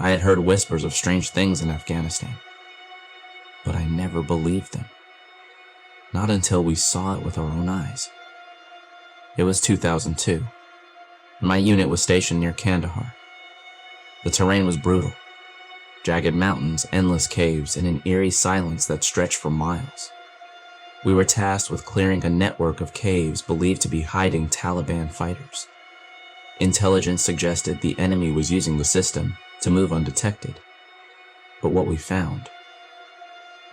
I had heard whispers of strange things in Afghanistan, but I never believed them. Not until we saw it with our own eyes. It was 2002. My unit was stationed near Kandahar. The terrain was brutal. Jagged mountains, endless caves, and an eerie silence that stretched for miles. We were tasked with clearing a network of caves believed to be hiding Taliban fighters. Intelligence suggested the enemy was using the system to move undetected. But what we found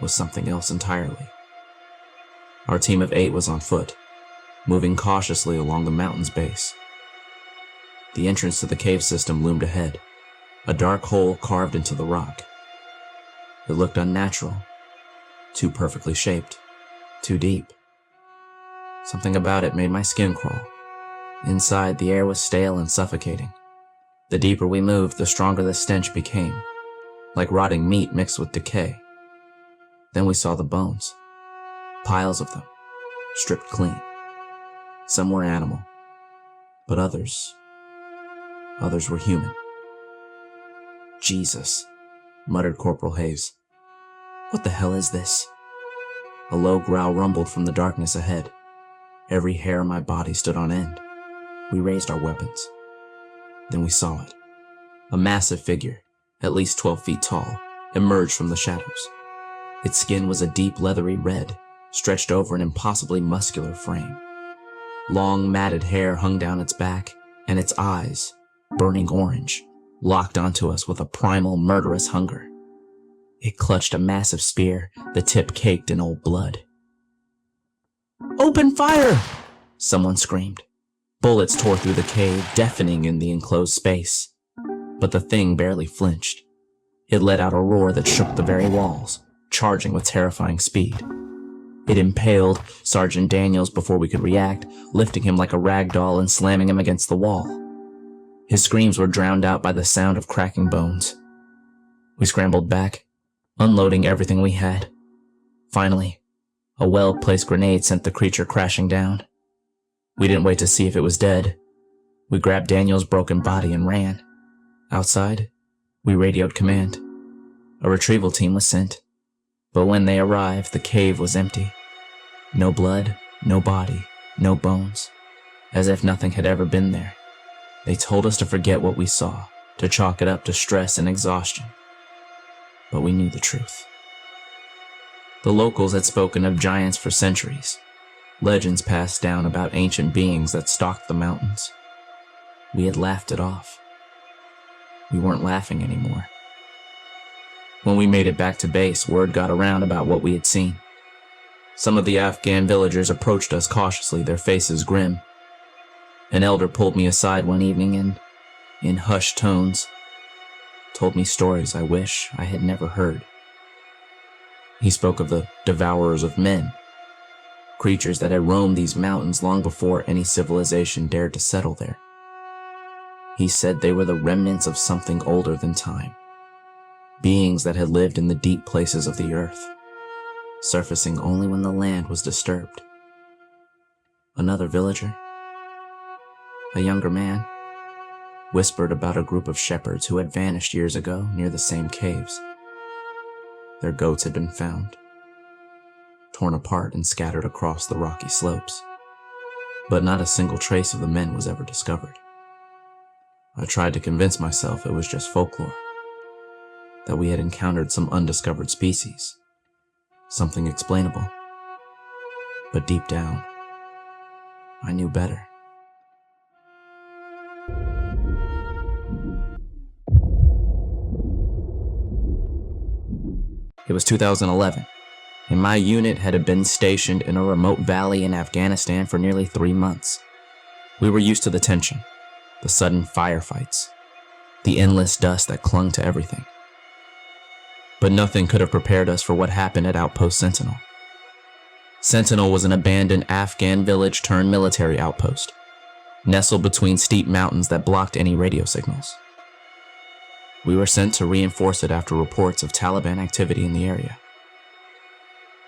was something else entirely. Our team of 8 was on foot, moving cautiously along the mountain's base. The entrance to the cave system loomed ahead, a dark hole carved into the rock. It looked unnatural, too perfectly shaped, too deep. Something about it made my skin crawl. Inside, the air was stale and suffocating. The deeper we moved, the stronger the stench became, like rotting meat mixed with decay. Then we saw the bones, piles of them, stripped clean. Some were animal, but others were human. Jesus, muttered Corporal Hayes. What the hell is this? A low growl rumbled from the darkness ahead. Every hair on my body stood on end. We raised our weapons. Then we saw it. A massive figure, at least 12 feet tall, emerged from the shadows. Its skin was a deep leathery red, stretched over an impossibly muscular frame. Long matted hair hung down its back, and its eyes, burning orange, locked onto us with a primal, murderous hunger. It clutched a massive spear, the tip caked in old blood. "Open fire!" someone screamed. Bullets tore through the cave, deafening in the enclosed space. But the thing barely flinched. It let out a roar that shook the very walls, charging with terrifying speed. It impaled Sergeant Daniels before we could react, lifting him like a rag doll and slamming him against the wall. His screams were drowned out by the sound of cracking bones. We scrambled back, unloading everything we had. Finally, a well-placed grenade sent the creature crashing down. We didn't wait to see if it was dead. We grabbed Daniel's broken body and ran. Outside, we radioed command. A retrieval team was sent, but when they arrived, the cave was empty. No blood, no body, no bones, as if nothing had ever been there. They told us to forget what we saw, to chalk it up to stress and exhaustion. But we knew the truth. The locals had spoken of giants for centuries. Legends passed down about ancient beings that stalked the mountains. We had laughed it off. We weren't laughing anymore. When we made it back to base, word got around about what we had seen. Some of the Afghan villagers approached us cautiously, their faces grim. An elder pulled me aside one evening and, in hushed tones, told me stories I wish I had never heard. He spoke of the devourers of men, creatures that had roamed these mountains long before any civilization dared to settle there. He said they were the remnants of something older than time, beings that had lived in the deep places of the earth, surfacing only when the land was disturbed. Another villager, a younger man, whispered about a group of shepherds who had vanished years ago near the same caves. Their goats had been found, torn apart and scattered across the rocky slopes, but not a single trace of the men was ever discovered. I tried to convince myself it was just folklore, that we had encountered some undiscovered species, something explainable. But deep down, I knew better. It was 2011, and my unit had been stationed in a remote valley in Afghanistan for nearly 3 months. We were used to the tension, the sudden firefights, the endless dust that clung to everything. But nothing could have prepared us for what happened at Outpost Sentinel. Sentinel was an abandoned Afghan village turned military outpost, nestled between steep mountains that blocked any radio signals. We were sent to reinforce it after reports of Taliban activity in the area.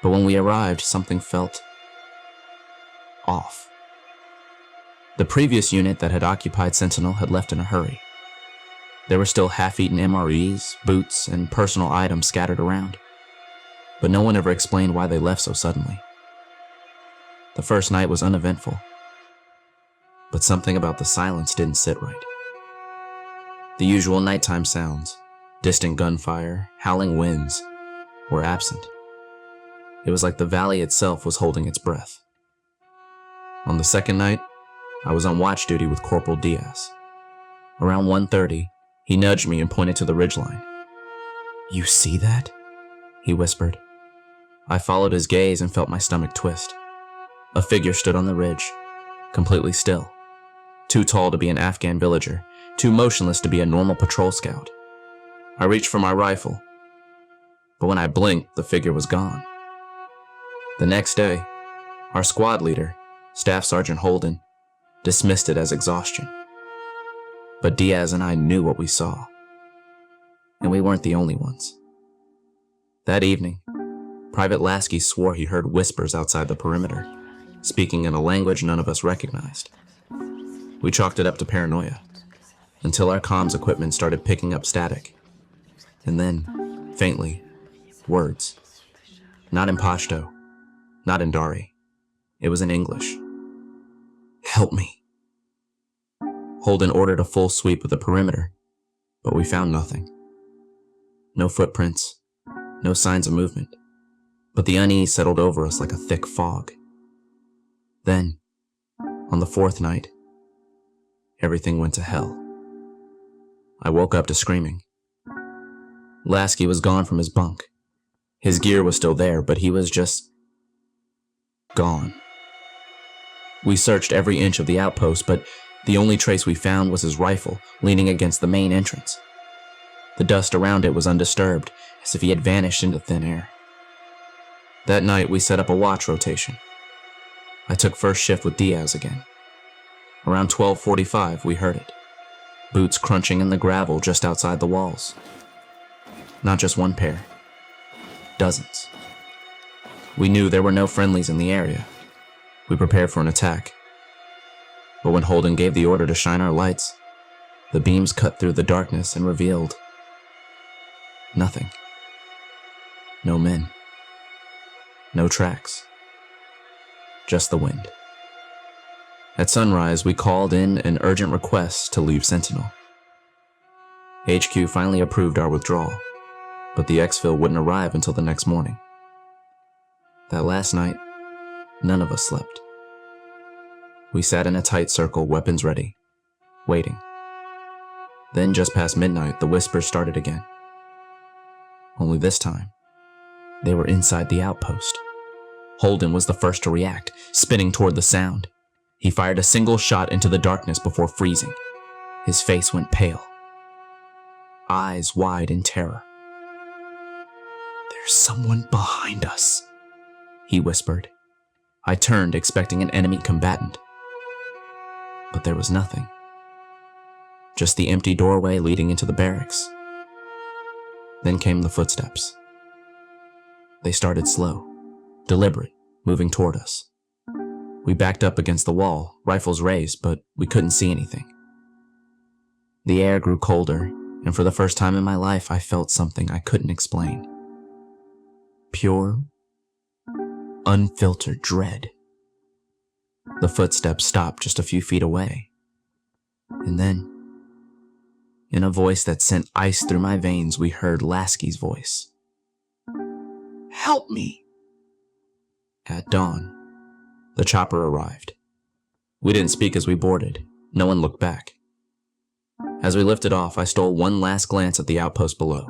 But when we arrived, something felt off. The previous unit that had occupied Sentinel had left in a hurry. There were still half-eaten MREs, boots, and personal items scattered around, but no one ever explained why they left so suddenly. The first night was uneventful, but something about the silence didn't sit right. The usual nighttime sounds, distant gunfire, howling winds, were absent. It was like the valley itself was holding its breath. On the second night, I was on watch duty with Corporal Diaz. Around 1:30, he nudged me and pointed to the ridgeline. "You see that?" he whispered. I followed his gaze and felt my stomach twist. A figure stood on the ridge, completely still. Too tall to be an Afghan villager, too motionless to be a normal patrol scout. I reached for my rifle, but when I blinked, the figure was gone. The next day, our squad leader, Staff Sergeant Holden, dismissed it as exhaustion. But Diaz and I knew what we saw, and we weren't the only ones. That evening, Private Lasky swore he heard whispers outside the perimeter, speaking in a language none of us recognized. We chalked it up to paranoia, until our comms equipment started picking up static. And then, faintly, words. Not in Pashto, not in Dari. It was in English. "Help me." Holden ordered a full sweep of the perimeter, but we found nothing. No footprints, no signs of movement, but the unease settled over us like a thick fog. Then, on the fourth night, everything went to hell. I woke up to screaming. Lasky was gone from his bunk. His gear was still there, but he was just gone. We searched every inch of the outpost, but the only trace we found was his rifle leaning against the main entrance. The dust around it was undisturbed, as if he had vanished into thin air. That night, we set up a watch rotation. I took first shift with Diaz again. Around 12:45, we heard it. Boots crunching in the gravel just outside the walls. Not just one pair. Dozens. We knew there were no friendlies in the area. We prepared for an attack. But when Holden gave the order to shine our lights, the beams cut through the darkness and revealed nothing. No men. No tracks. Just the wind. At sunrise, we called in an urgent request to leave Sentinel. HQ finally approved our withdrawal, but the exfil wouldn't arrive until the next morning. That last night, none of us slept. We sat in a tight circle, weapons ready, waiting. Then just past midnight, the whispers started again. Only this time, they were inside the outpost. Holden was the first to react, spinning toward the sound. He fired a single shot into the darkness before freezing. His face went pale, eyes wide in terror. "There's someone behind us," he whispered. I turned, expecting an enemy combatant. But there was nothing. Just the empty doorway leading into the barracks. Then came the footsteps. They started slow, deliberate, moving toward us. We backed up against the wall, rifles raised, but we couldn't see anything. The air grew colder, and for the first time in my life, I felt something I couldn't explain. Pure, unfiltered dread. The footsteps stopped just a few feet away. And then, in a voice that sent ice through my veins, we heard Lasky's voice. "Help me!" At dawn, the chopper arrived. We didn't speak as we boarded. No one looked back. As we lifted off, I stole one last glance at the outpost below.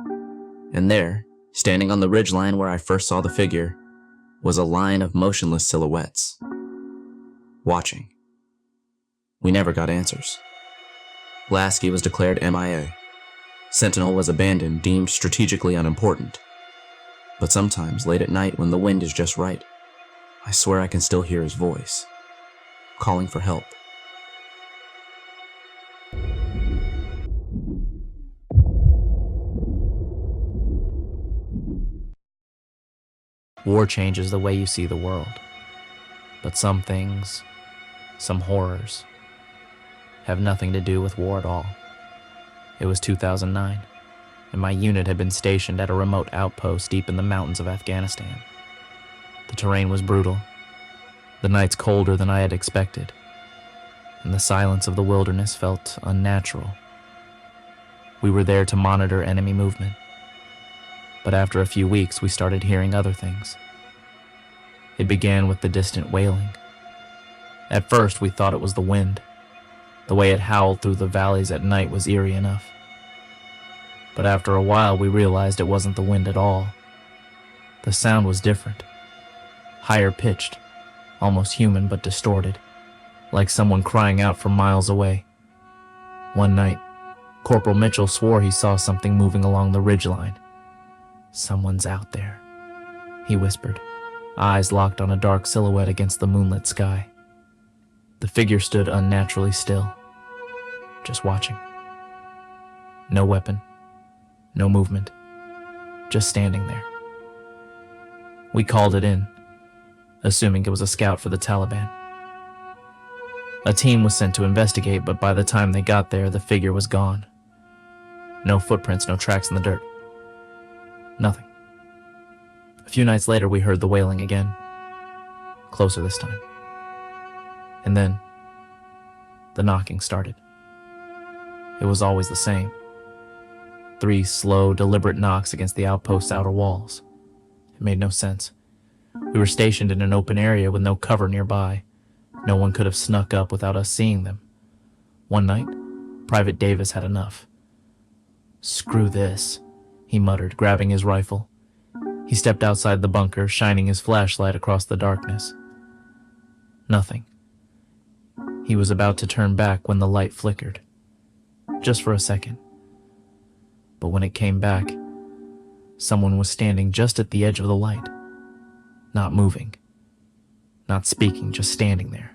And there, standing on the ridgeline where I first saw the figure, was a line of motionless silhouettes. Watching. We never got answers. Lasky was declared MIA. Sentinel was abandoned, deemed strategically unimportant. But sometimes, late at night when the wind is just right, I swear I can still hear his voice, calling for help. War changes the way you see the world. But some things, some horrors, have nothing to do with war at all. It was 2009, and my unit had been stationed at a remote outpost deep in the mountains of Afghanistan. The terrain was brutal, the nights colder than I had expected, and the silence of the wilderness felt unnatural. We were there to monitor enemy movement, but after a few weeks we started hearing other things. It began with the distant wailing. At first we thought it was the wind. The way it howled through the valleys at night was eerie enough. But after a while we realized it wasn't the wind at all. The sound was different, higher pitched, almost human but distorted, like someone crying out from miles away. One night, Corporal Mitchell swore he saw something moving along the ridgeline. "Someone's out there," he whispered, eyes locked on a dark silhouette against the moonlit sky. The figure stood unnaturally still, just watching. No weapon, no movement, just standing there. We called it in, assuming it was a scout for the Taliban. A team was sent to investigate, but by the time they got there, the figure was gone. No footprints, no tracks in the dirt. Nothing. A few nights later, we heard the wailing again. Closer this time. And then, the knocking started. It was always the same. 3 slow, deliberate knocks against the outpost's outer walls. It made no sense. We were stationed in an open area with no cover nearby. No one could have snuck up without us seeing them. One night, Private Davis had enough. "Screw this," he muttered, grabbing his rifle. He stepped outside the bunker, shining his flashlight across the darkness. Nothing. He was about to turn back when the light flickered. Just for a second. But when it came back, someone was standing just at the edge of the light. Not moving. Not speaking, just standing there.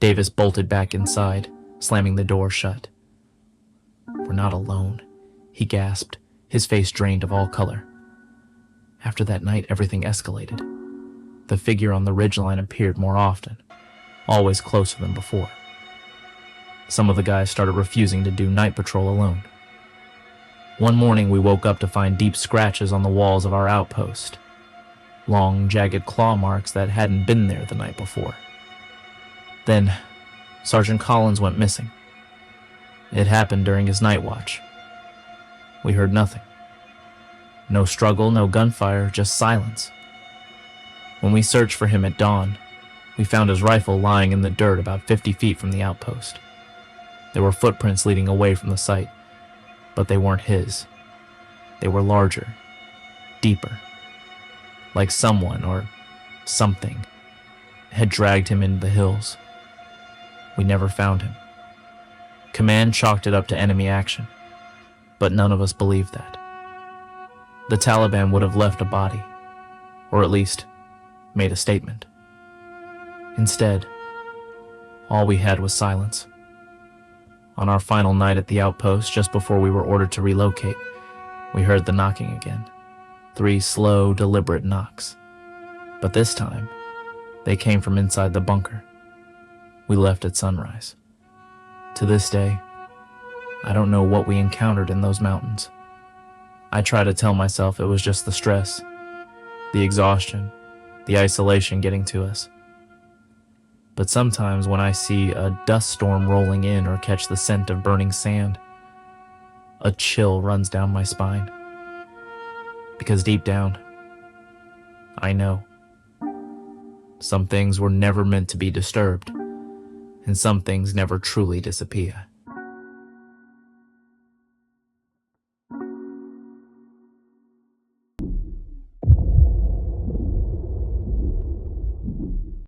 Davis bolted back inside, slamming the door shut. "We're not alone," he gasped, his face drained of all color. After that night, everything escalated. The figure on the ridgeline appeared more often, always closer than before. Some of the guys started refusing to do night patrol alone. One morning, we woke up to find deep scratches on the walls of our outpost. Long, jagged claw marks that hadn't been there the night before. Then, Sergeant Collins went missing. It happened during his night watch. We heard nothing. No struggle, no gunfire, just silence. When we searched for him at dawn, we found his rifle lying in the dirt about 50 feet from the outpost. There were footprints leading away from the site, but they weren't his. They were larger, deeper, like someone or something had dragged him into the hills. We never found him. Command chalked it up to enemy action, but none of us believed that. The Taliban would have left a body, or at least made a statement. Instead, all we had was silence. On our final night at the outpost, just before we were ordered to relocate, we heard the knocking again. 3 slow, deliberate knocks. But this time, they came from inside the bunker. We left at sunrise. To this day, I don't know what we encountered in those mountains. I try to tell myself it was just the stress, the exhaustion, the isolation getting to us. But sometimes when I see a dust storm rolling in or catch the scent of burning sand, a chill runs down my spine. Because deep down, I know. Some things were never meant to be disturbed, and some things never truly disappear.